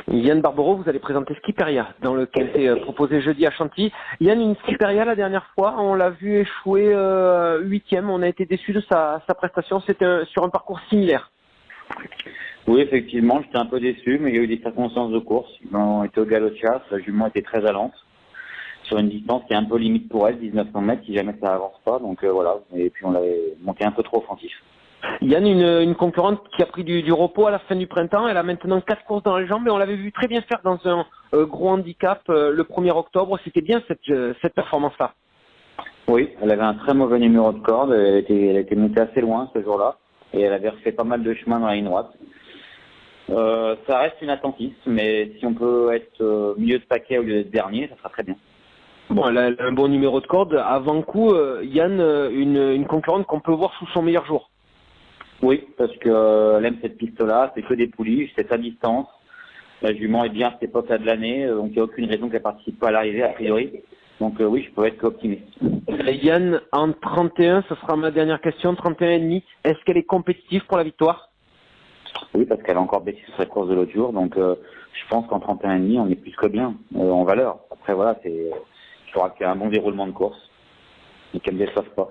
Yann Barbero, vous allez présenter Skiperia, dans lequel c'est proposé jeudi à Chantilly. Yann, une Skiperia la dernière fois, on l'a vu échouer 8e, on a été déçus de sa prestation, c'était sur un parcours similaire. Oui, effectivement, j'étais un peu déçu, mais il y a eu des circonstances de course. Ils ont été au galop de chasse, la jument était très allante, sur une distance qui est un peu limite pour elle, 1900 mètres, si jamais ça avance pas, donc voilà. Et puis on l'avait monté un peu trop offensif. Yann, une concurrente qui a pris du repos à la fin du printemps, elle a maintenant 4 courses dans les jambes et on l'avait vu très bien faire dans un gros handicap le 1er octobre. C'était bien cette performance-là. Oui, elle avait un très mauvais numéro de corde, elle était montée assez loin ce jour-là et elle avait refait pas mal de chemin dans la ligne droite. Ça reste une attentiste, mais si on peut être milieu de paquet au lieu d'être dernier, ça sera très bien. Bon, elle a un bon numéro de corde. Avant coup, Yann, une concurrente qu'on peut voir sous son meilleur jour. Oui, parce que elle aime cette piste-là, c'est que des pouliches, c'est à distance. La jument est bien à cette époque-là de l'année, donc il n'y a aucune raison qu'elle participe pas à l'arrivée a priori. Donc oui, je peux être qu'optimiste. Yann, en 31, ce sera ma dernière question, 31,5. Est-ce qu'elle est compétitive pour la victoire? Oui, parce qu'elle a encore baissé sur sa course de l'autre jour, donc je pense qu'en 31,5, on est plus que bien en valeur. Après voilà, il faudra qu'il y ait un bon déroulement de course et qu'elle ne déçoive pas.